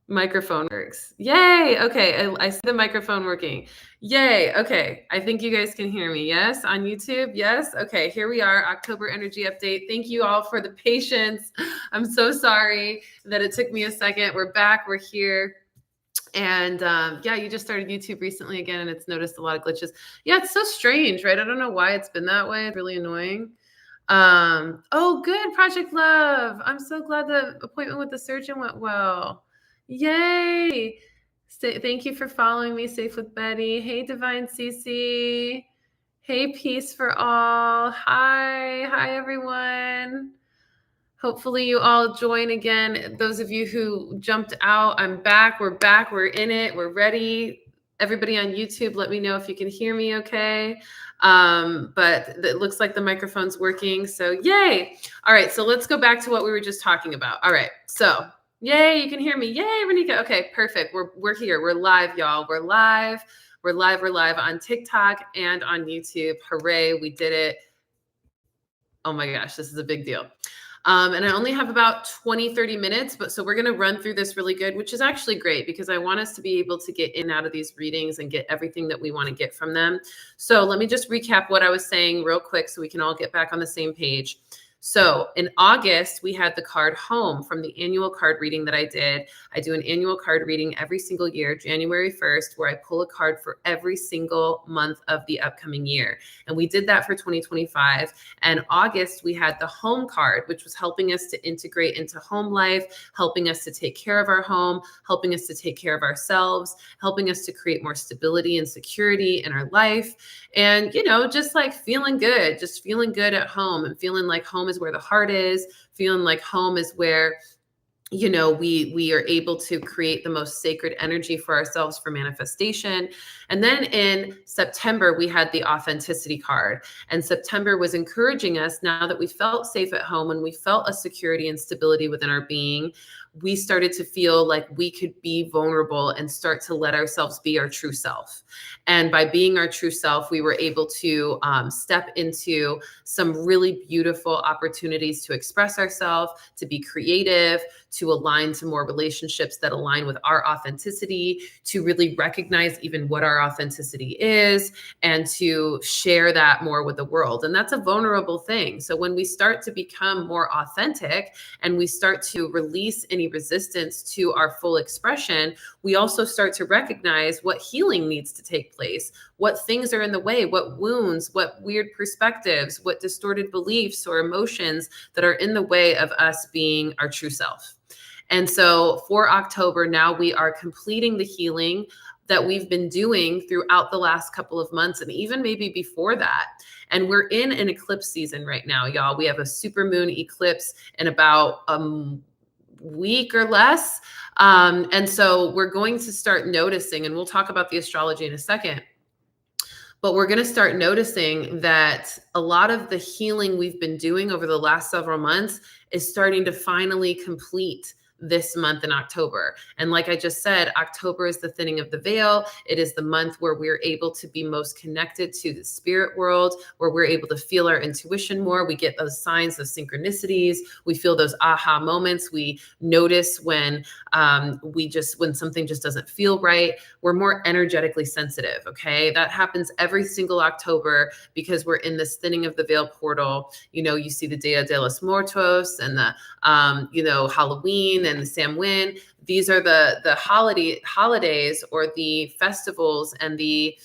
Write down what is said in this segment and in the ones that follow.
Microphone works. Yay. Okay. I see the microphone working. Yay. Okay. I think you guys can hear me. Yes. On YouTube. Yes. Okay. Here we are. October energy update. Thank you all for the patience. I'm so sorry that it took me a second. We're back. We're here. And yeah, you just started YouTube recently again, and it's noticed a lot of glitches. Yeah, it's so strange, right? I don't know why it's been that way. It's really annoying. Oh, good, Project Love. I'm so glad the appointment with the surgeon went well. Yay. Thank you for following me. Safe with Betty. Hey, Divine CC. Hey, Peace for All. Hi, everyone. Hopefully you all join again. Those of you who jumped out, I'm back. We're back. We're in it. We're ready. Everybody on YouTube, let me know if you can hear me okay. But it looks like the microphone's working. So yay. All right. So let's go back to what we were just talking about. All right. So yay, you can hear me. Yay, Renika. Okay, perfect. We're here. We're live, y'all. We're live. We're live on TikTok and on YouTube. Hooray, we did it. Oh my gosh, this is a big deal. And I only have about 20-30 minutes, but so we're going to run through this really good, which is actually great because I want us to be able to get in and out of these readings and get everything that we want to get from them. So let me just recap what I was saying real quick so we can all get back on the same page. So in August, we had the card Home from the annual card reading that I did. I do an annual card reading every single year, January 1st, where I pull a card for every single month of the upcoming year. And we did that for 2025. And August, we had the Home card, which was helping us to integrate into home life, helping us to take care of our home, helping us to take care of ourselves, helping us to create more stability and security in our life. And, you know, just like feeling good at home and feeling like home is where the heart is, feeling like home is where, you know, we are able to create the most sacred energy for ourselves for manifestation. And then in September, we had the authenticity card. And September was encouraging us, now that we felt safe at home and we felt a security and stability within our being, we started to feel like we could be vulnerable and start to let ourselves be our true self. And by being our true self, we were able to step into some really beautiful opportunities to express ourselves, to be creative, to align to more relationships that align with our authenticity, to really recognize even what our authenticity is, and to share that more with the world. And that's a vulnerable thing. So when we start to become more authentic and we start to release any resistance to our full expression, we also start to recognize what healing needs to take place, what things are in the way, what wounds, what weird perspectives, what distorted beliefs or emotions that are in the way of us being our true self. And so for October, now we are completing the healing that we've been doing throughout the last couple of months and even maybe before that. And we're in an eclipse season right now, y'all. We have a super moon eclipse in about a week or less. And so we're going to start noticing, and we'll talk about the astrology in a second, but we're going to start noticing that a lot of the healing we've been doing over the last several months is starting to finally complete this month in October. And like I just said, October is the thinning of the veil. It is the month where we're able to be most connected to the spirit world, where we're able to feel our intuition more. We get those signs of synchronicities. We feel those aha moments. We notice when when something just doesn't feel right. We're more energetically sensitive. Okay. That happens every single October because we're in this thinning of the veil portal. You know, you see the Dia de los Muertos and the, Halloween and the Samhain. These are the holidays or the festivals and the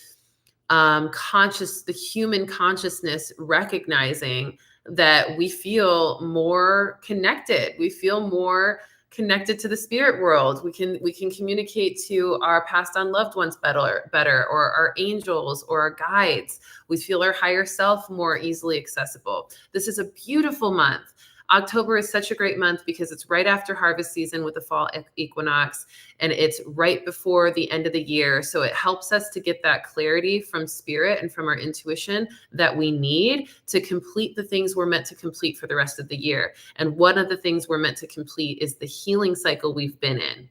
human consciousness recognizing that we feel more connected. We feel more connected to the spirit world. We can communicate to our passed on loved ones better, or our angels or our guides. We feel our higher self more easily accessible. This is a beautiful month. October is such a great month because it's right after harvest season with the fall equinox, and it's right before the end of the year. So it helps us to get that clarity from spirit and from our intuition that we need to complete the things we're meant to complete for the rest of the year. And one of the things we're meant to complete is the healing cycle we've been in.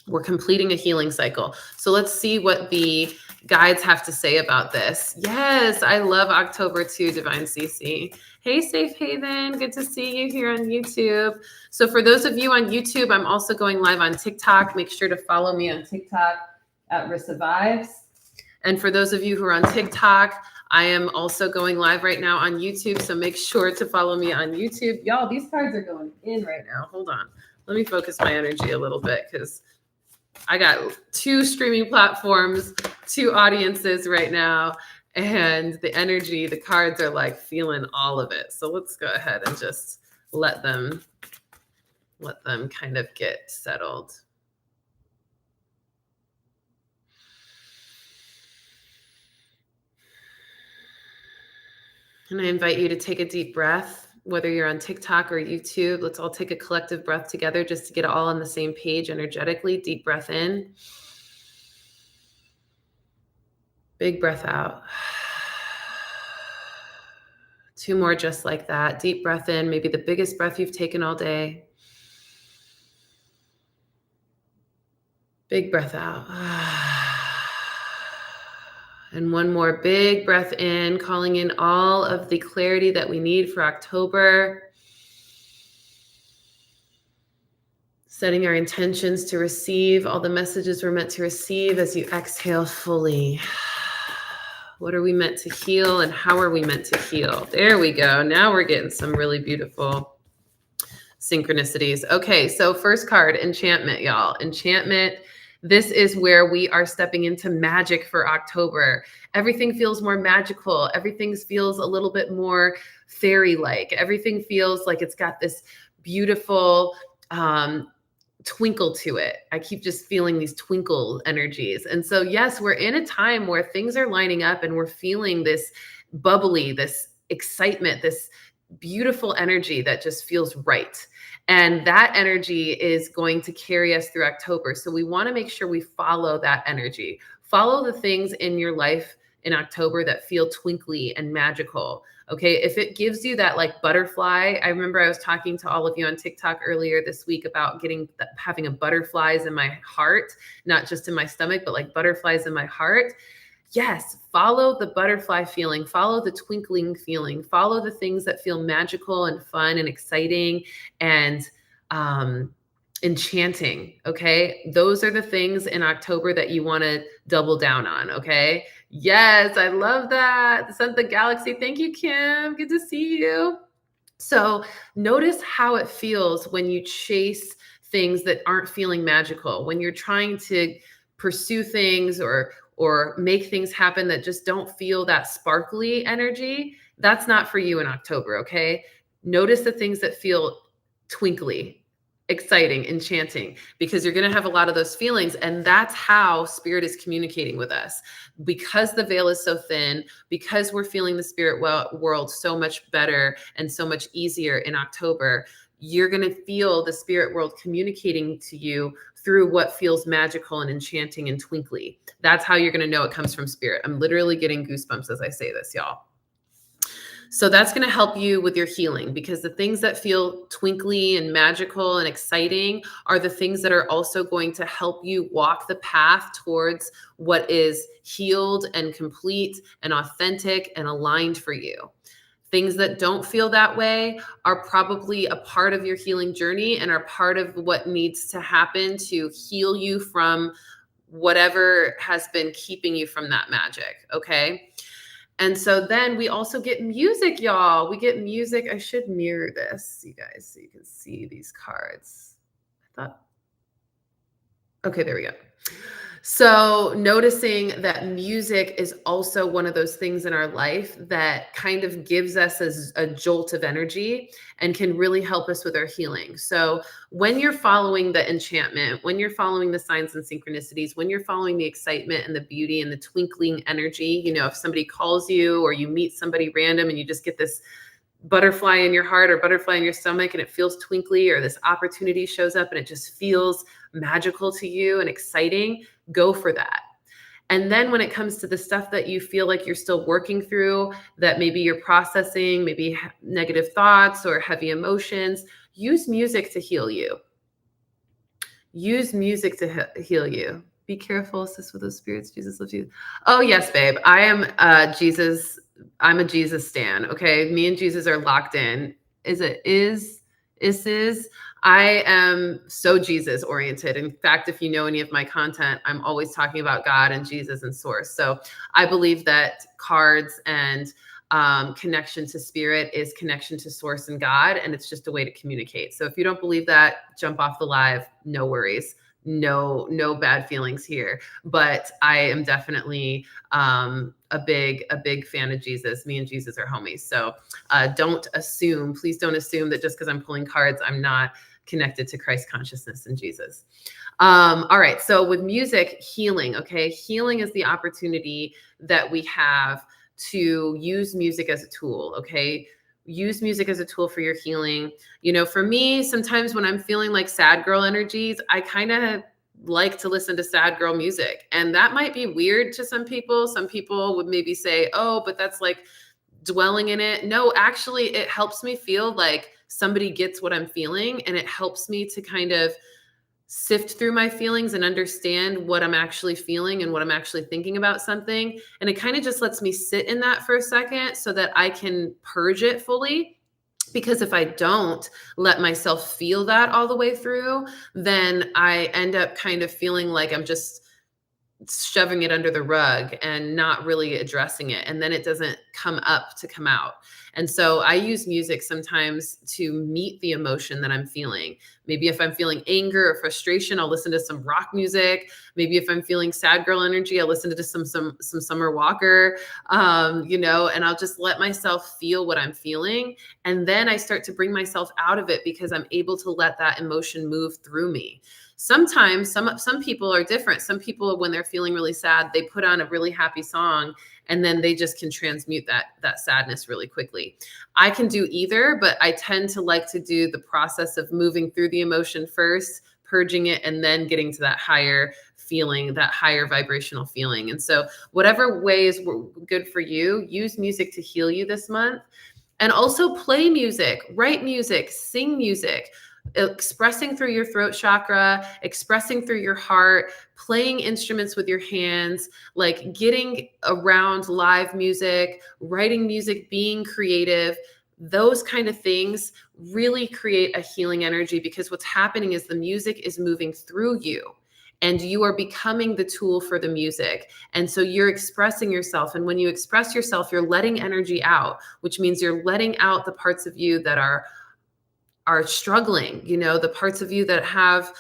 We're completing a healing cycle. So let's see what the guides have to say about this. Yes, I love October too, Divine CC. Hey, Safe Haven, good to see you here on YouTube. So for those of you on YouTube, I'm also going live on TikTok. Make sure to follow me on TikTok at Rissa Vibes. And for those of you who are on TikTok, I am also going live right now on YouTube. So make sure to follow me on YouTube. Y'all, these cards are going in right now. Hold on. Let me focus my energy a little bit because I got 2 streaming platforms, 2 audiences right now, and the energy, the cards are like feeling all of it. So let's go ahead and just let them kind of get settled. And I invite you to take a deep breath, whether you're on TikTok or YouTube. Let's all take a collective breath together just to get all on the same page energetically. Deep breath in. Big breath out. 2 more just like that. Deep breath in, maybe the biggest breath you've taken all day. Big breath out. And 1 more big breath in, calling in all of the clarity that we need for October. Setting our intentions to receive all the messages we're meant to receive as you exhale fully. What are we meant to heal and how are we meant to heal? There we go. Now we're getting some really beautiful synchronicities. Okay, so first card, enchantment, y'all. Enchantment. This is where we are stepping into magic for October. Everything feels more magical. Everything feels a little bit more fairy-like. Everything feels like it's got this beautiful twinkle to it. I keep just feeling these twinkle energies. And so, yes, we're in a time where things are lining up and we're feeling this bubbly, this excitement, this beautiful energy that just feels right. And that energy is going to carry us through October. So we want to make sure we follow that energy. Follow the things in your life in October that feel twinkly and magical. Okay, if it gives you that like butterfly, I remember I was talking to all of you on TikTok earlier this week about having a butterflies in my heart, not just in my stomach, but like butterflies in my heart. Yes, follow the butterfly feeling, follow the twinkling feeling, follow the things that feel magical and fun and exciting and enchanting. Okay, those are the things in October that you want to double down on. Okay. Yes, I love that. Sent the galaxy. Thank you, Kim. Good to see you. So notice how it feels when you chase things that aren't feeling magical, when you're trying to pursue things or make things happen that just don't feel that sparkly energy. That's not for you in October. Okay. Notice the things that feel twinkly, exciting, enchanting, because you're going to have a lot of those feelings. And that's how spirit is communicating with us. Because the veil is so thin, because we're feeling the spirit world so much better and so much easier in October, you're going to feel the spirit world communicating to you through what feels magical and enchanting and twinkly. That's how you're going to know it comes from spirit. I'm literally getting goosebumps as I say this, y'all. So that's going to help you with your healing, because the things that feel twinkly and magical and exciting are the things that are also going to help you walk the path towards what is healed and complete and authentic and aligned for you. Things that don't feel that way are probably a part of your healing journey and are part of what needs to happen to heal you from whatever has been keeping you from that magic. Okay. And so then we also get music, y'all. We get music. I should mirror this, you guys, so you can see these cards. Okay, there we go. So noticing that music is also one of those things in our life that kind of gives us a jolt of energy and can really help us with our healing. So when you're following the enchantment, when you're following the signs and synchronicities, when you're following the excitement and the beauty and the twinkling energy, you know, if somebody calls you or you meet somebody random and you just get this butterfly in your heart or butterfly in your stomach and it feels twinkly, or this opportunity shows up and it just feels magical to you and exciting, go for that. And then when it comes to the stuff that you feel like you're still working through, that maybe you're processing, maybe negative thoughts or heavy emotions, use music to heal you. Use music to heal you. Be careful, assist with those spirits. Jesus loves you. Oh yes, babe. I am Jesus. I'm a Jesus stan. Okay. Me and Jesus are locked in. Is I am so Jesus oriented. In fact, if you know any of my content, I'm always talking about God and Jesus and source. So I believe that cards and connection to spirit is connection to source and God, and it's just a way to communicate. So if you don't believe that, jump off the live. No worries. No bad feelings here. But I am definitely a big fan of Jesus. Me and Jesus are homies. So please don't assume that just because I'm pulling cards, I'm not connected to Christ consciousness and Jesus. All right. So with music, healing. Okay. Healing is the opportunity that we have to use music as a tool. Okay. Use music as a tool for your healing. You know, for me, sometimes when I'm feeling like sad girl energies, I kind of like to listen to sad girl music. And that might be weird to some people. Some people would maybe say, oh, but that's like dwelling in it. No, actually, it helps me feel like somebody gets what I'm feeling. And it helps me to kind of sift through my feelings and understand what I'm actually feeling and what I'm actually thinking about something. And it kind of just lets me sit in that for a second so that I can purge it fully. Because if I don't let myself feel that all the way through, then I end up kind of feeling like I'm just shoving it under the rug and not really addressing it. And then it doesn't come up to come out. And so I use music sometimes to meet the emotion that I'm feeling. Maybe if I'm feeling anger or frustration, I'll listen to some rock music. Maybe if I'm feeling sad girl energy, I'll listen to some Summer Walker, and I'll just let myself feel what I'm feeling. And then I start to bring myself out of it because I'm able to let that emotion move through me. Sometimes some people are different. Some people, when they're feeling really sad, they put on a really happy song and then they just can transmute that sadness really quickly. I can do either, but I tend to like to do the process of moving through the emotion first, purging it, and then getting to that higher feeling, that higher vibrational feeling. And so whatever way is good for you, use music to heal you this month. And also play music, write music, sing music. Expressing through your throat chakra, expressing through your heart, playing instruments with your hands, like getting around live music, writing music, being creative, those kind of things really create a healing energy, because what's happening is the music is moving through you and you are becoming the tool for the music. And so you're expressing yourself. And when you express yourself, you're letting energy out, which means you're letting out the parts of you that are struggling, the parts of you that have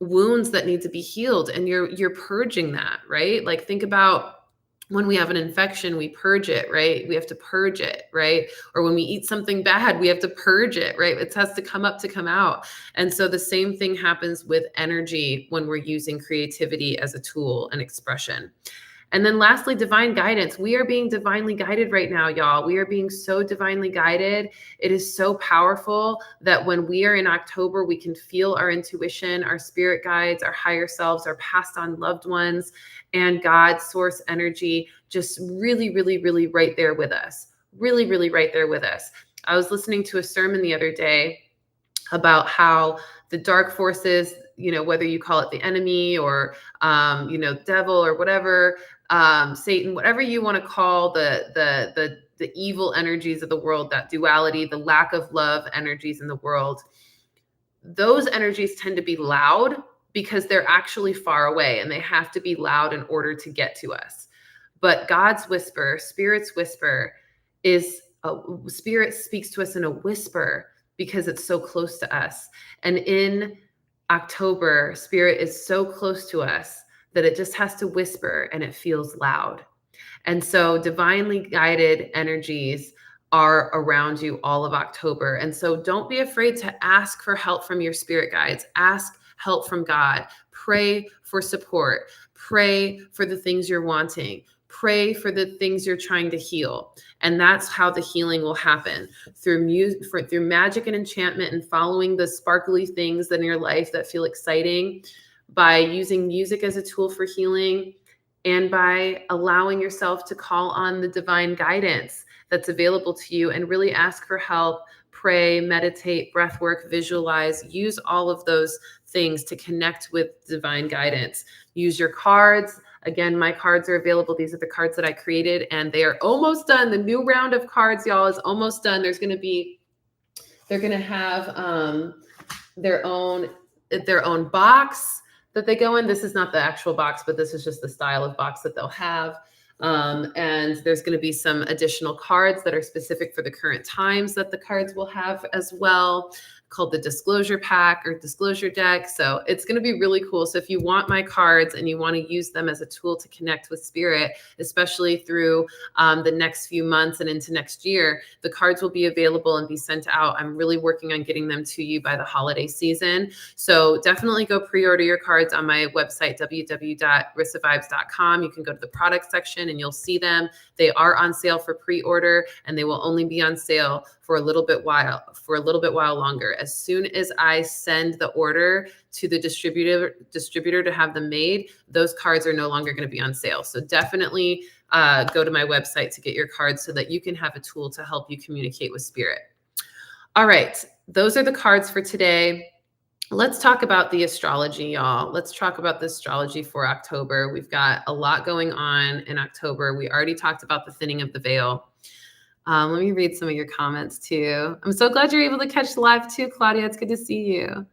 wounds that need to be healed, and you're purging that, right? Like, think about when we have an infection, we purge it, right? We have to purge it, right? Or when we eat something bad, we have to purge it, right? It has to come up to come out. And so the same thing happens with energy when we're using creativity as a tool and expression. And then lastly, divine guidance. We are being divinely guided right now, y'all. We are being so divinely guided. It is so powerful that when we are in October, we can feel our intuition, our spirit guides, our higher selves, our passed on loved ones, and God's source energy just really, really, really right there with us. Really, really right there with us. I was listening to a sermon the other day about how the dark forces, whether you call it the enemy or, devil or whatever, Satan, whatever you want to call the evil energies of the world, that duality, the lack of love energies in the world, those energies tend to be loud because they're actually far away and they have to be loud in order to get to us. But God's whisper, Spirit's whisper, Spirit speaks to us in a whisper because it's so close to us. And in October, Spirit is so close to us that it just has to whisper and it feels loud. And so divinely guided energies are around you all of October. And so don't be afraid to ask for help from your spirit guides. Ask help from God. Pray for support. Pray for the things you're wanting. Pray for the things you're trying to heal. And that's how the healing will happen, through magic and enchantment, and following the sparkly things in your life that feel exciting, by using music as a tool for healing, and by allowing yourself to call on the divine guidance that's available to you and really ask for help. pray, meditate, breath work, visualize, use all of those things to connect with divine guidance. Use your cards. Again, my cards are available. These are the cards that I created, and they are almost done. The new round of cards, y'all, is almost done. They're going to have their own box that they go in. This is not the actual box, but this is just the style of box that they'll have. And there's going to be some additional cards that are specific for the current times that the cards will have as well, called the disclosure pack or disclosure deck. So it's going to be really cool. So if you want my cards and you want to use them as a tool to connect with spirit, especially through the next few months and into next year, the cards will be available and be sent out. I'm really working on getting them to you by the holiday season. So definitely go pre-order your cards on my website, www.rissavibes.com. You can go to the product section and you'll see them. They are on sale for pre-order, and they will only be on sale for a little bit while longer. As soon as I send the order to the distributor to have them made, those cards are no longer going to be on sale. So definitely go to my website to get your cards so that you can have a tool to help you communicate with spirit. All right, those are the cards for today. Let's talk about the astrology, y'all. Let's talk about the astrology for October. We've got a lot going on in October. We already talked about the thinning of the veil. Let me read some of your comments too. I'm so glad you're able to catch the live too, Claudia. It's good to see you.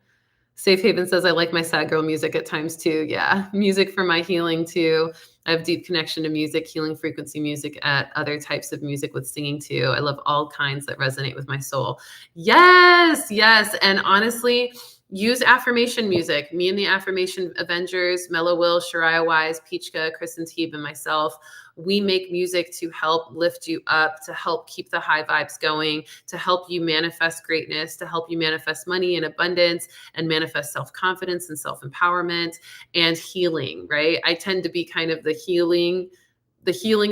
Safe Haven says, I like my sad girl music at times too. Yeah, music for my healing too. I have deep connection to music, healing frequency music, at other types of music with singing too. I love all kinds that resonate with my soul. Yes, yes. And honestly, use affirmation music. Me and the Affirmation Avengers, Mellow Will, Shariah Wise, Peachka, Kristen Teeb, and myself, we make music to help lift you up, to help keep the high vibes going, to help you manifest greatness, to help you manifest money and abundance, and manifest self-confidence and self-empowerment and healing, right? I tend to be kind of the healing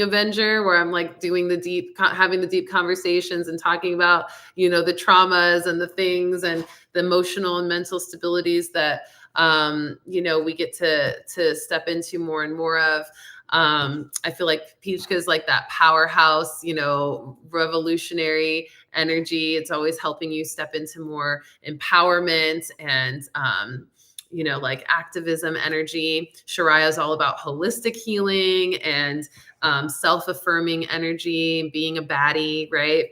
Avenger, where I'm like doing having the deep conversations and talking about, the traumas and the things and the emotional and mental stabilities that, we get to step into more and more of. I feel like Peachka is like that powerhouse, revolutionary energy. It's always helping you step into more empowerment and, like activism energy. Shariah is all about holistic healing and self-affirming energy, being a baddie, right?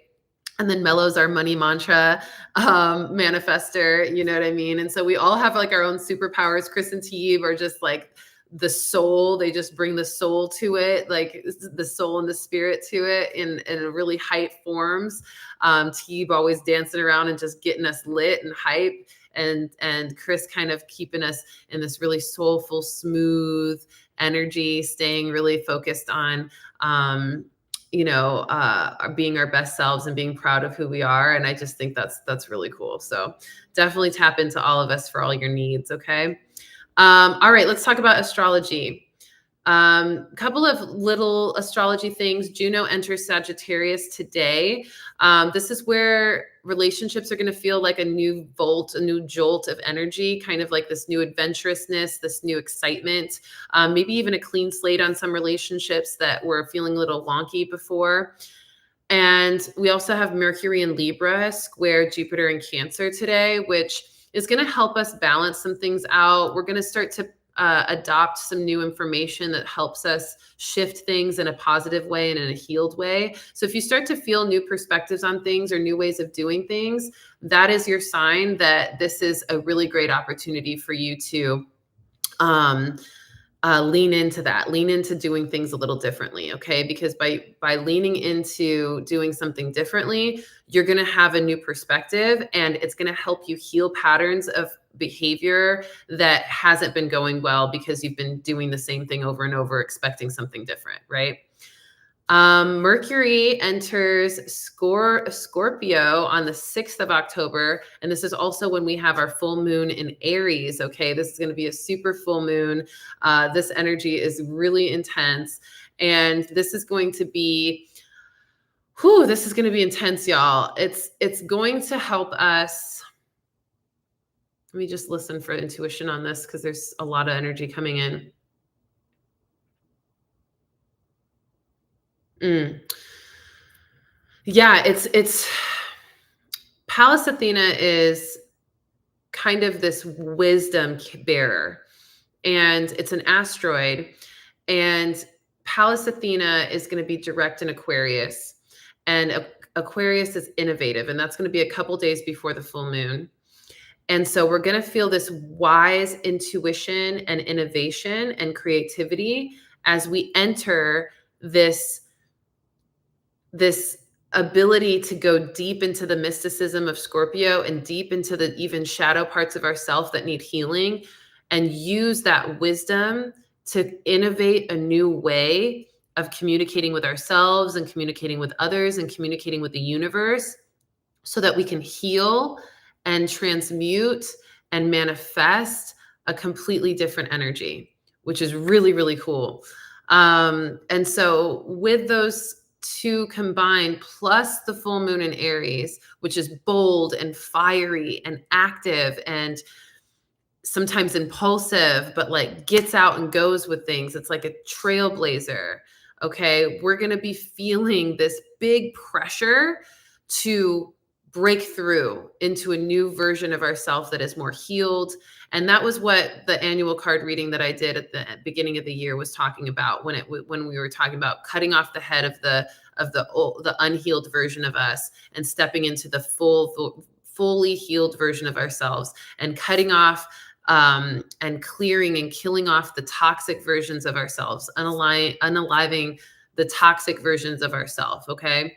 And then Mellow's our money mantra manifester, you know what I mean? And so we all have like our own superpowers. Chris and Teeb are just like the soul. They just bring the soul to it, like the soul and the spirit to it in really hype forms. Teeb always dancing around and just getting us lit and hype. And Chris kind of keeping us in this really soulful, smooth energy, staying really focused on, being our best selves and being proud of who we are. And I just think that's really cool. So definitely tap into all of us for all your needs. Okay. All right, let's talk about astrology. Couple of little astrology things. Juno enters Sagittarius today. This is where relationships are going to feel like a new jolt of energy, kind of like this new adventurousness, this new excitement, maybe even a clean slate on some relationships that were feeling a little wonky before. And we also have Mercury in Libra square Jupiter in Cancer today, which is going to help us balance some things out. We're going to start to adopt some new information that helps us shift things in a positive way and in a healed way. So if you start to feel new perspectives on things or new ways of doing things, that is your sign that this is a really great opportunity for you to lean into doing things a little differently. Okay. Because by leaning into doing something differently, you're going to have a new perspective, and it's going to help you heal patterns of behavior that hasn't been going well because you've been doing the same thing over and over, expecting something different. Right. Mercury enters Scorpio on the 6th of October. And this is also when we have our full moon in Aries. Okay. This is going to be a super full moon. This energy is really intense. And this is going to be, intense, y'all. It's going to help us. Let me just listen for intuition on this, because there's a lot of energy coming in. Yeah, it's Pallas Athena is kind of this wisdom bearer, and it's an asteroid. And Pallas Athena is going to be direct in Aquarius, and Aquarius is innovative, and that's going to be a couple days before the full moon. And so we're going to feel this wise intuition and innovation and creativity as we enter this ability to go deep into the mysticism of Scorpio and deep into the even shadow parts of ourself that need healing, and use that wisdom to innovate a new way of communicating with ourselves and communicating with others and communicating with the universe, so that we can heal and transmute and manifest a completely different energy, which is really, really cool. And so with those two combined, plus the full moon in Aries, which is bold and fiery and active and sometimes impulsive, but like gets out and goes with things. It's like a trailblazer. Okay. We're going to be feeling this big pressure to break through into a new version of ourselves that is more healed. And that was what the annual card reading that I did at the beginning of the year was talking about, when we were talking about cutting off the head of the unhealed version of us and stepping into the fully healed version of ourselves, and cutting off and clearing and killing off the toxic versions of ourselves, unaliving the toxic versions of ourselves. Okay.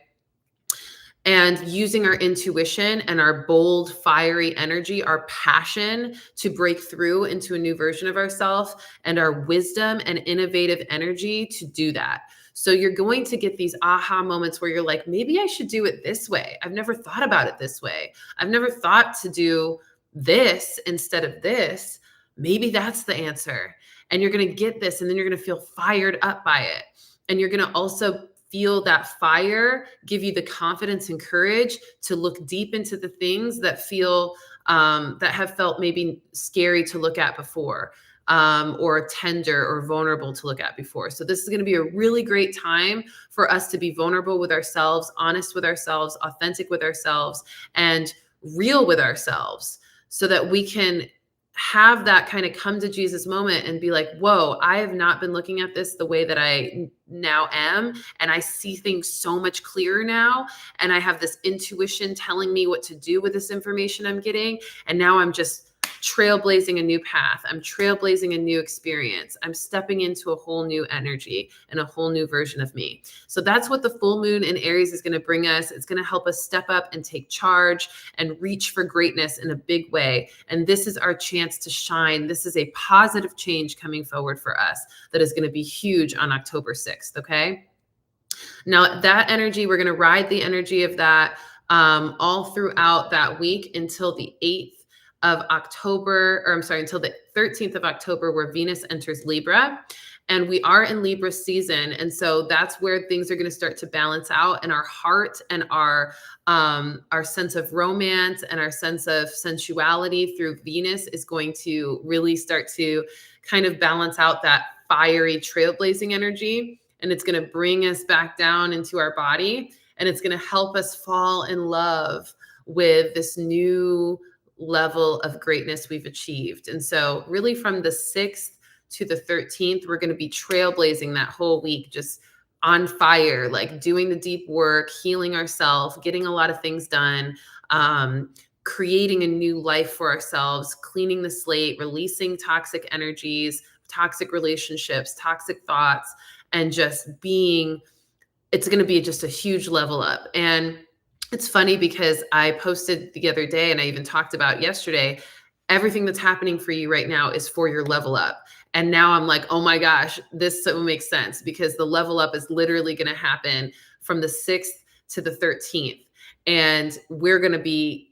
And using our intuition and our bold, fiery energy, our passion to break through into a new version of ourselves, and our wisdom and innovative energy to do that. So you're going to get these aha moments where you're like, maybe I should do it this way. I've never thought about it this way. I've never thought to do this instead of this. Maybe that's the answer. And you're going to get this, and then you're going to feel fired up by it. And you're going to also feel that fire give you the confidence and courage to look deep into the things that feel that have felt maybe scary to look at before, or tender or vulnerable to look at before. So this is going to be a really great time for us to be vulnerable with ourselves, honest with ourselves, authentic with ourselves, and real with ourselves, so that we can have that kind of come to Jesus moment and be like, whoa, I have not been looking at this the way that I now am. And I see things so much clearer now. And I have this intuition telling me what to do with this information I'm getting. And now I'm just trailblazing a new path. I'm trailblazing a new experience. I'm stepping into a whole new energy and a whole new version of me. So that's what the full moon in Aries is going to bring us. It's going to help us step up and take charge and reach for greatness in a big way. And this is our chance to shine. This is a positive change coming forward for us that is going to be huge on October 6th. Okay. Now that energy, we're going to ride the energy of that all throughout that week until the 8th of October, or I'm sorry, until the 13th of October, where Venus enters Libra. And we are in Libra season. And so that's where things are going to start to balance out, and our heart and our sense of romance and our sense of sensuality through Venus is going to really start to kind of balance out that fiery trailblazing energy. And it's going to bring us back down into our body, and it's going to help us fall in love with this new level of greatness we've achieved. And so really from the 6th to the 13th, we're going to be trailblazing that whole week, just on fire, like doing the deep work, healing ourselves, getting a lot of things done, creating a new life for ourselves, cleaning the slate, releasing toxic energies, toxic relationships, toxic thoughts, and just being, it's going to be just a huge level up. And it's funny because I posted the other day, and I even talked about yesterday, everything that's happening for you right now is for your level up. And now I'm like, oh my gosh, this so makes sense, because the level up is literally going to happen from the 6th to the 13th. And we're going to be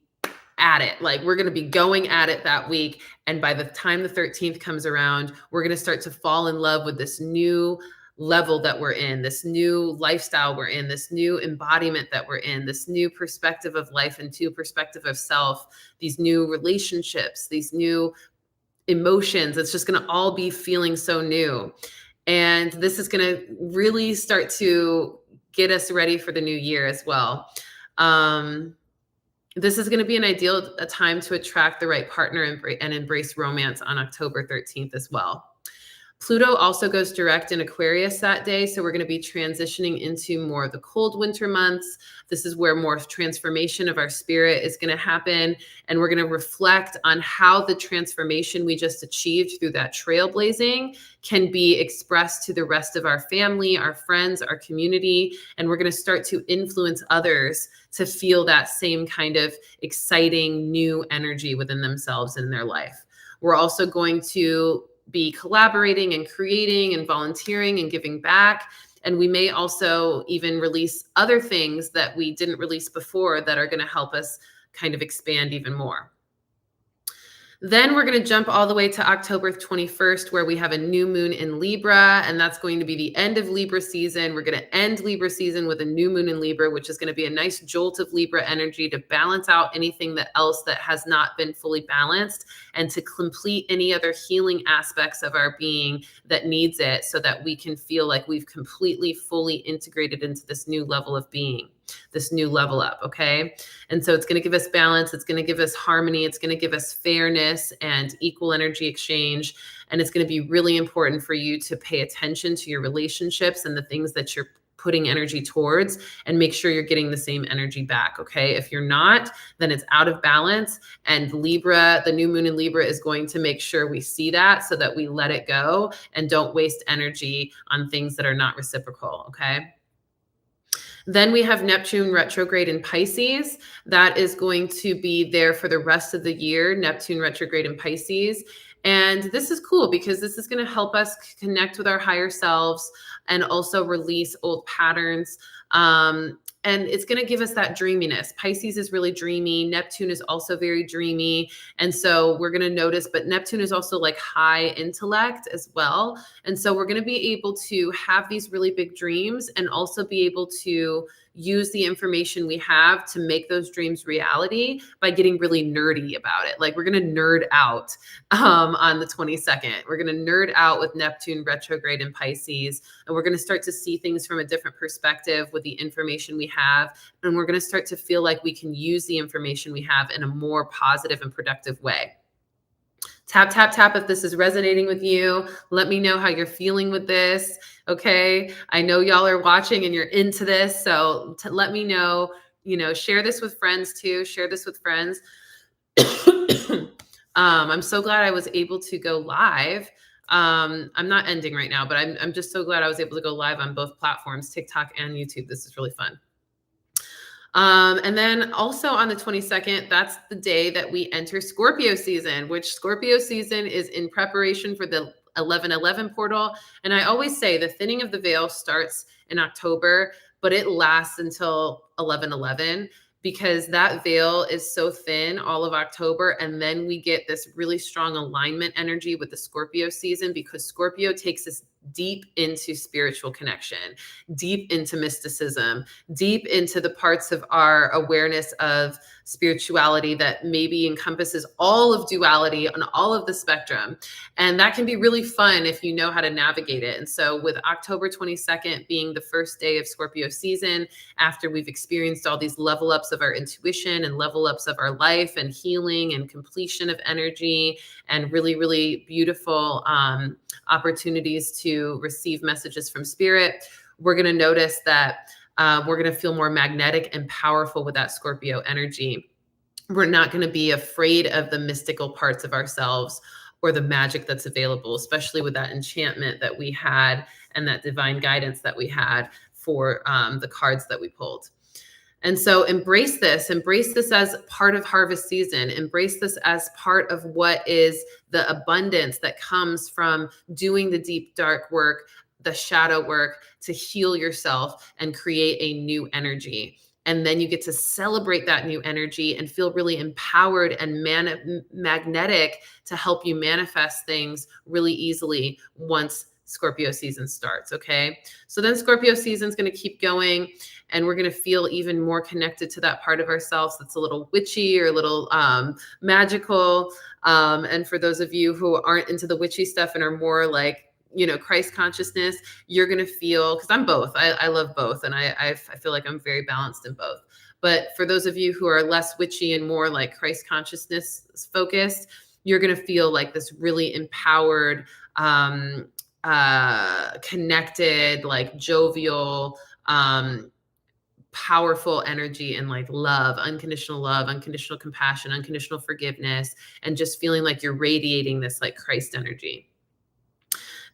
at it. Like, we're going to be going at it that week. And by the time the 13th comes around, we're going to start to fall in love with this new level that we're in, this new lifestyle we're in, this new embodiment that we're in, this new perspective of life and new perspective of self, these new relationships, these new emotions. It's just going to all be feeling so new. And this is going to really start to get us ready for the new year as well. This is going to be an ideal time to attract the right partner and embrace romance on October 13th as well. Pluto also goes direct in Aquarius that day. So we're going to be transitioning into more of the cold winter months. This is where more transformation of our spirit is going to happen. And we're going to reflect on how the transformation we just achieved through that trailblazing can be expressed to the rest of our family, our friends, our community. And we're going to start to influence others to feel that same kind of exciting new energy within themselves and in their life. We're also going to be collaborating and creating and volunteering and giving back. And we may also even release other things that we didn't release before that are going to help us kind of expand even more. Then we're going to jump all the way to October 21st, where we have a new moon in Libra, and that's going to be the end of Libra season. We're going to end Libra season with a new moon in Libra, which is going to be a nice jolt of Libra energy to balance out anything else that has not been fully balanced, and to complete any other healing aspects of our being that needs it, so that we can feel like we've completely, fully integrated into this new level of being, this new level up. Okay. And so it's going to give us balance. It's going to give us harmony. It's going to give us fairness and equal energy exchange. And it's going to be really important for you to pay attention to your relationships and the things that you're putting energy towards, and make sure you're getting the same energy back. Okay. If you're not, then it's out of balance. And Libra, the new moon in Libra, is going to make sure we see that, so that we let it go and don't waste energy on things that are not reciprocal. Okay. Then we have Neptune retrograde in Pisces. That is going to be there for the rest of the year, Neptune retrograde in Pisces. And this is cool because this is going to help us connect with our higher selves and also release old patterns. And it's going to give us that dreaminess. Pisces is really dreamy. Neptune is also very dreamy. And so we're going to notice, but Neptune is also like high intellect as well. And so we're going to be able to have these really big dreams, and also be able to use the information we have to make those dreams reality by getting really nerdy about it. Like, we're going to nerd out on the 22nd. We're going to nerd out with Neptune retrograde in Pisces, and we're going to start to see things from a different perspective with the information we have. And we're going to start to feel like we can use the information we have in a more positive and productive way. Tap, tap, tap if this is resonating with you. Let me know how you're feeling with this. Okay. I know y'all are watching and you're into this. So let me know, share this with friends too. Share this with friends. I'm so glad I was able to go live. I'm not ending right now, but I'm just so glad I was able to go live on both platforms, TikTok and YouTube. This is really fun. And then also on the 22nd, that's the day that we enter Scorpio season, which Scorpio season is in preparation for the 11/11 portal. And I always say the thinning of the veil starts in October, but it lasts until 11/11, because that veil is so thin all of October. And then we get this really strong alignment energy with the Scorpio season, because Scorpio takes us deep into spiritual connection, deep into mysticism, deep into the parts of our awareness of spirituality that maybe encompasses all of duality on all of the spectrum. And that can be really fun if you know how to navigate it. And so with October 22nd being the first day of Scorpio season, after we've experienced all these level ups of our intuition and level ups of our life and healing and completion of energy and really, really beautiful opportunities to receive messages from spirit, we're going to notice that we're going to feel more magnetic and powerful with that Scorpio energy. We're not going to be afraid of the mystical parts of ourselves or the magic that's available, especially with that enchantment that we had and that divine guidance that we had for the cards that we pulled. And so embrace this as part of harvest season. Embrace this as part of what is the abundance that comes from doing the deep, dark work, the shadow work to heal yourself and create a new energy. And then you get to celebrate that new energy and feel really empowered and magnetic to help you manifest things really easily once Scorpio season starts. Okay. So then Scorpio season is going to keep going, and we're going to feel even more connected to that part of ourselves that's a little witchy or a little magical. And for those of you who aren't into the witchy stuff and are more like, Christ consciousness, you're going to feel, because I'm both. I love both. And I feel like I'm very balanced in both. But for those of you who are less witchy and more like Christ consciousness focused, you're going to feel like this really empowered, connected, like jovial, powerful energy and like love, unconditional compassion, unconditional forgiveness, and just feeling like you're radiating this like Christ energy.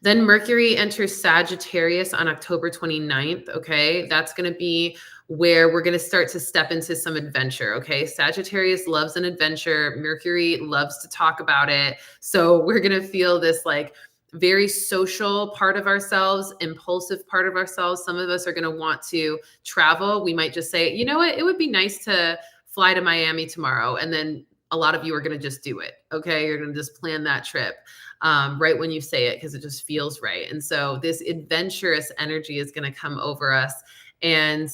Then Mercury enters Sagittarius on October 29th. Okay. That's going to be where we're going to start to step into some adventure. Okay. Sagittarius loves an adventure. Mercury loves to talk about it. So we're going to feel this like very social part of ourselves, impulsive part of ourselves. Some of us are going to want to travel. We might just say, you know what, it would be nice to fly to Miami tomorrow. And then a lot of you are going to just do it. Okay. You're going to just plan that trip right when you say it, because it just feels right. And so this adventurous energy is going to come over us. And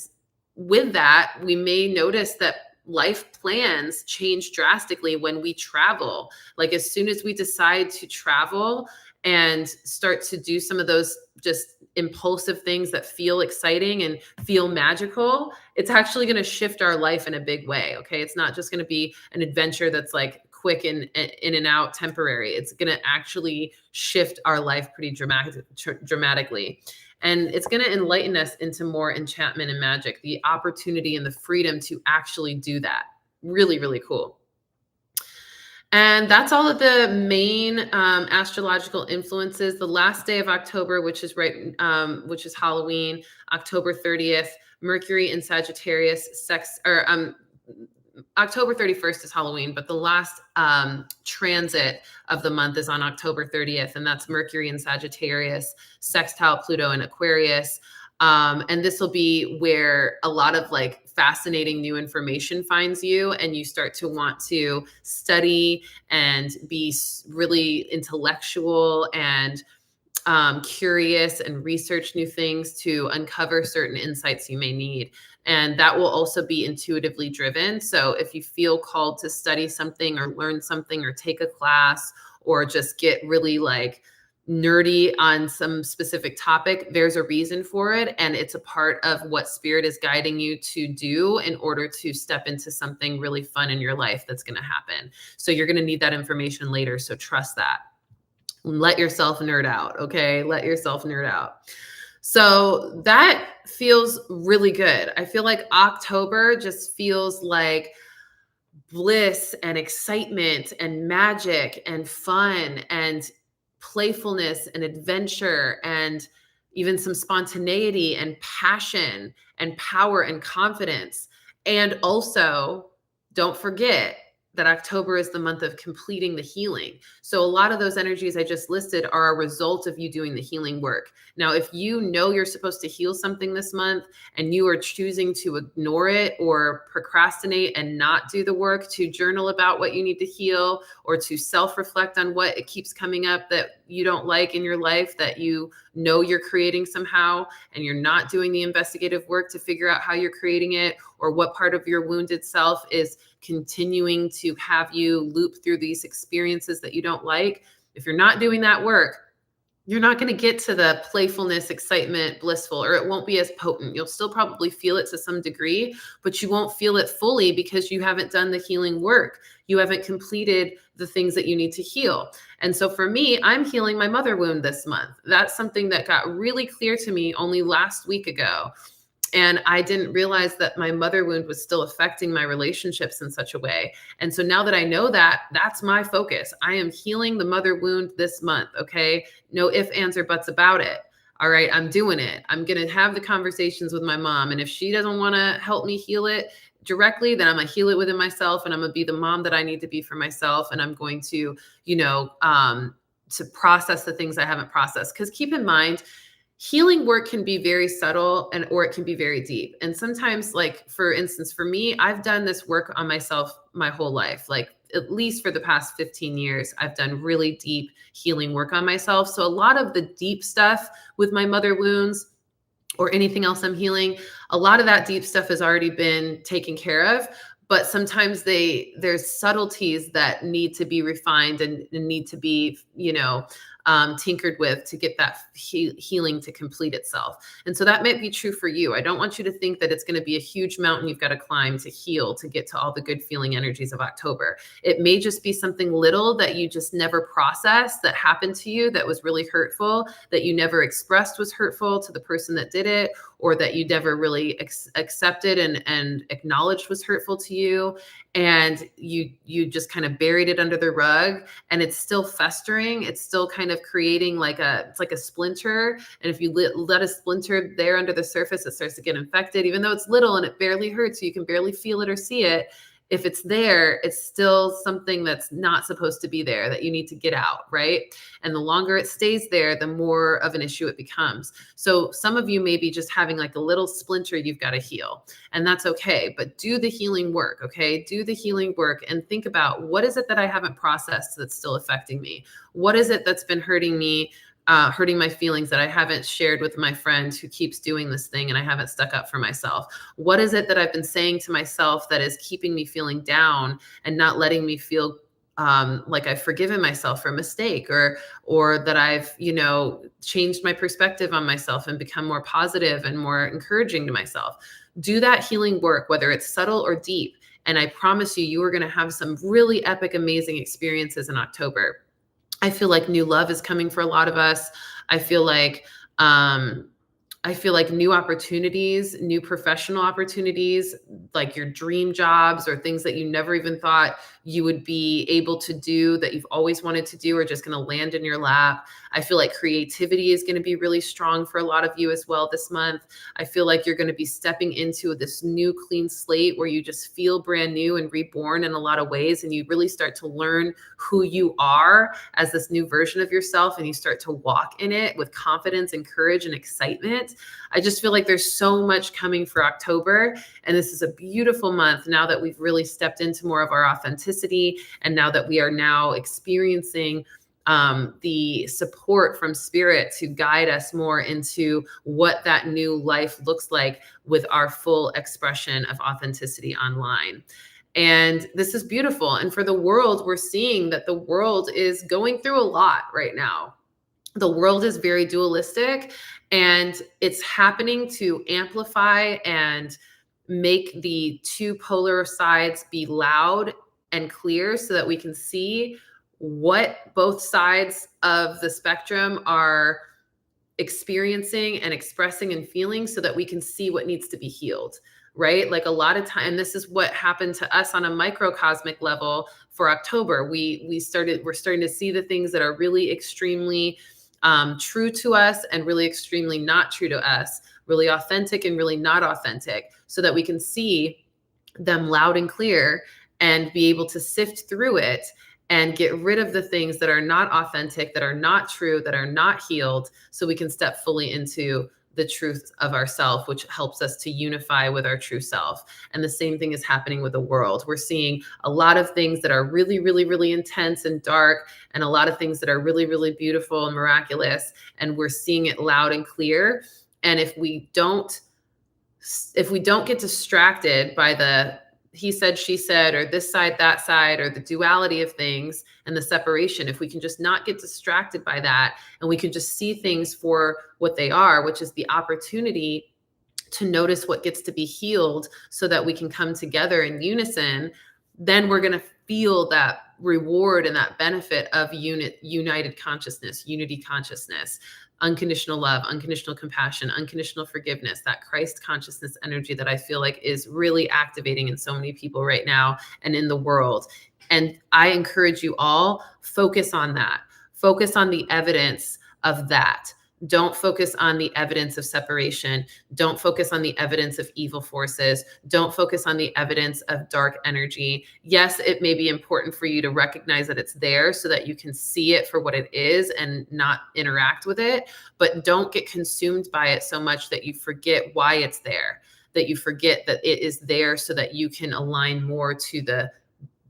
with that, we may notice that life plans change drastically when we travel. Like as soon as we decide to travel and start to do some of those just impulsive things that feel exciting and feel magical, it's actually going to shift our life in a big way. Okay. It's not just going to be an adventure that's like quick and in and out temporary. It's going to actually shift our life pretty dramatically. And it's going to enlighten us into more enchantment and magic, the opportunity and the freedom to actually do that. Really, really cool. And that's all of the main astrological influences. The last day of October, which is which is Halloween, October 30th, Mercury in Sagittarius, October 31st is Halloween, but the last transit of the month is on October 30th, and that's Mercury in Sagittarius, sextile Pluto in Aquarius. And this will be where a lot of like fascinating new information finds you, and you start to want to study and be really intellectual and curious and research new things to uncover certain insights you may need. And that will also be intuitively driven. So if you feel called to study something or learn something or take a class or just get really like nerdy on some specific topic, there's a reason for it. And it's a part of what spirit is guiding you to do in order to step into something really fun in your life that's going to happen. So you're going to need that information later. So trust that. Let yourself nerd out. Okay. Let yourself nerd out. So that feels really good. I feel like October just feels like bliss and excitement and magic and fun and playfulness and adventure and even some spontaneity and passion and power and confidence. And also, don't forget that October is the month of completing the healing. So a lot of those energies I just listed are a result of you doing the healing work. Now, if you know you're supposed to heal something this month and you are choosing to ignore it or procrastinate and not do the work to journal about what you need to heal or to self-reflect on what it keeps coming up that you don't like in your life that you know you're creating somehow, and you're not doing the investigative work to figure out how you're creating it or what part of your wounded self is continuing to have you loop through these experiences that you don't like. If you're not doing that work, you're not going to get to the playfulness, excitement, blissful, or it won't be as potent. You'll still probably feel it to some degree, but you won't feel it fully because you haven't done the healing work. You haven't completed the things that you need to heal. And so for me, I'm healing my mother wound this month. That's something that got really clear to me only last week ago. And I didn't realize that my mother wound was still affecting my relationships in such a way. And so now that I know that, that's my focus. I am healing the mother wound this month. Okay. No ifs, ands, or buts about it. All right. I'm doing it. I'm going to have the conversations with my mom. And if she doesn't want to help me heal it directly, then I'm going to heal it within myself. And I'm going to be the mom that I need to be for myself. And I'm going to, to process the things I haven't processed. Because keep in mind, healing work can be very subtle or it can be very deep. And sometimes, like, for instance, for me, I've done this work on myself my whole life. Like, at least for the past 15 years, I've done really deep healing work on myself. So a lot of the deep stuff with my mother wounds or anything else I'm healing, a lot of that deep stuff has already been taken care of. But sometimes there's subtleties that need to be refined and need to be, tinkered with to get that healing to complete itself. And so that might be true for you. I don't want you to think that it's going to be a huge mountain you've got to climb to heal, to get to all the good feeling energies of October. It may just be something little that you just never processed, that happened to you, that was really hurtful, that you never expressed was hurtful to the person that did it, or that you never really accepted and acknowledged was hurtful to you. And you just kind of buried it under the rug, and it's still festering. It's still kind of creating it's like a splinter. And if you let a splinter there under the surface, it starts to get infected, even though it's little and it barely hurts. You can barely feel it or see it. If it's there, it's still something that's not supposed to be there, that you need to get out, right? And the longer it stays there, the more of an issue it becomes. So some of you may be just having like a little splinter you've got to heal, and that's okay. But do the healing work, okay? Do the healing work and think about, what is it that I haven't processed that's still affecting me? What is it that's been hurting me? Hurting my feelings, that I haven't shared with my friend who keeps doing this thing and I haven't stuck up for myself? What is it that I've been saying to myself that is keeping me feeling down and not letting me feel like I've forgiven myself for a mistake, or that I've, changed my perspective on myself and become more positive and more encouraging to myself? Do that healing work, whether it's subtle or deep. And I promise you, you are going to have some really epic, amazing experiences in October. I feel like new love is coming for a lot of us. I feel like new opportunities, new professional opportunities, like your dream jobs or things that you never even thought you would be able to do, that you've always wanted to do, are just going to land in your lap. I feel like creativity is going to be really strong for a lot of you as well this month. I feel like you're going to be stepping into this new clean slate where you just feel brand new and reborn in a lot of ways. And you really start to learn who you are as this new version of yourself. And you start to walk in it with confidence and courage and excitement. I just feel like there's so much coming for October. And this is a beautiful month now that we've really stepped into more of our authenticity. And now that we are now experiencing the support from spirit to guide us more into what that new life looks like with our full expression of authenticity online. And this is beautiful. And for the world, we're seeing that the world is going through a lot right now. The world is very dualistic, and it's happening to amplify and make the two polar sides be loud and clear, so that we can see what both sides of the spectrum are experiencing and expressing and feeling, so that we can see what needs to be healed, right? Like a lot of time, this is what happened to us on a microcosmic level for October. We're starting to see the things that are really extremely true to us and really extremely not true to us, really authentic and really not authentic, so that we can see them loud and clear and be able to sift through it and get rid of the things that are not authentic, that are not true, that are not healed, so we can step fully into the truth of ourself, which helps us to unify with our true self. And the same thing is happening with the world. We're seeing a lot of things that are really, really, really intense and dark, and a lot of things that are really, really beautiful and miraculous. And we're seeing it loud and clear. And if we don't get distracted by the he said, she said, or this side, that side, or the duality of things and the separation, if we can just not get distracted by that, and we can just see things for what they are, which is the opportunity to notice what gets to be healed, so that we can come together in unison, then we're going to feel that reward and that benefit of united consciousness, unity consciousness, unconditional love, unconditional compassion, unconditional forgiveness, that Christ consciousness energy that I feel like is really activating in so many people right now and in the world. And I encourage you all, focus on that. Focus on the evidence of that. Don't focus on the evidence of separation. Don't focus on the evidence of evil forces. Don't focus on the evidence of dark energy. Yes, it may be important for you to recognize that it's there so that you can see it for what it is and not interact with it, but don't get consumed by it so much that you forget why it's there, that you forget that it is there so that you can align more to the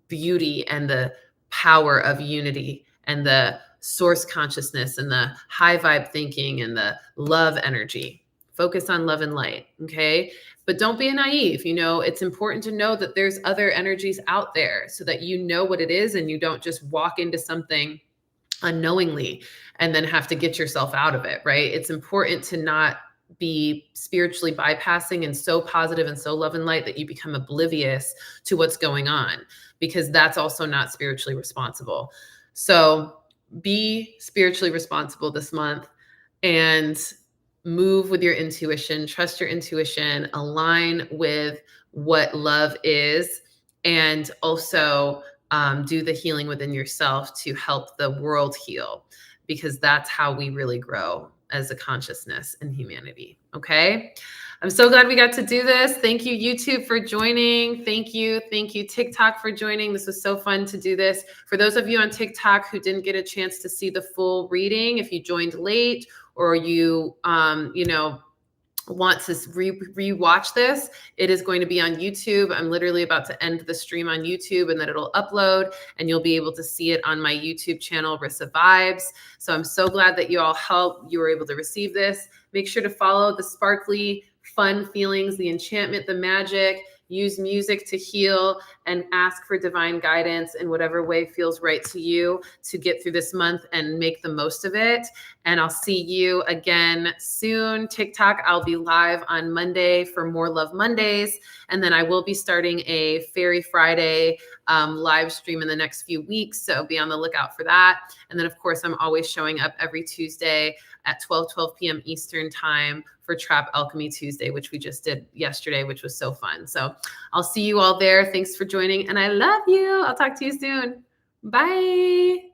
beauty and the power of unity and the source consciousness and the high vibe thinking and the love energy. Focus on love and light. Okay. But don't be naive. It's important to know that there's other energies out there so that you know what it is and you don't just walk into something unknowingly and then have to get yourself out of it, right? It's important to not be spiritually bypassing and so positive and so love and light that you become oblivious to what's going on, because that's also not spiritually responsible. So be spiritually responsible this month and move with your intuition, trust your intuition, align with what love is, and also do the healing within yourself to help the world heal, because that's how we really grow as a consciousness in humanity. Okay. I'm so glad we got to do this. Thank you, YouTube, for joining. Thank you, TikTok, for joining. This was so fun to do this. For those of you on TikTok who didn't get a chance to see the full reading, if you joined late or you, want to re-watch this, it is going to be on YouTube. I'm literally about to end the stream on YouTube, and then it'll upload and you'll be able to see it on my YouTube channel, Rissa Vibes. So I'm so glad that you all you were able to receive this. Make sure to follow the sparkly, fun feelings, the enchantment, the magic. Use music to heal and ask for divine guidance in whatever way feels right to you to get through this month and make the most of it. And I'll see you again soon. TikTok, I'll be live on Monday for more Love Mondays. And then I will be starting a Fairy Friday live stream in the next few weeks. So be on the lookout for that. And then, of course, I'm always showing up every Tuesday at 12 p.m. Eastern time for Trap Alchemy Tuesday, which we just did yesterday, which was so fun. So I'll see you all there. Thanks for joining. And I love you. I'll talk to you soon. Bye.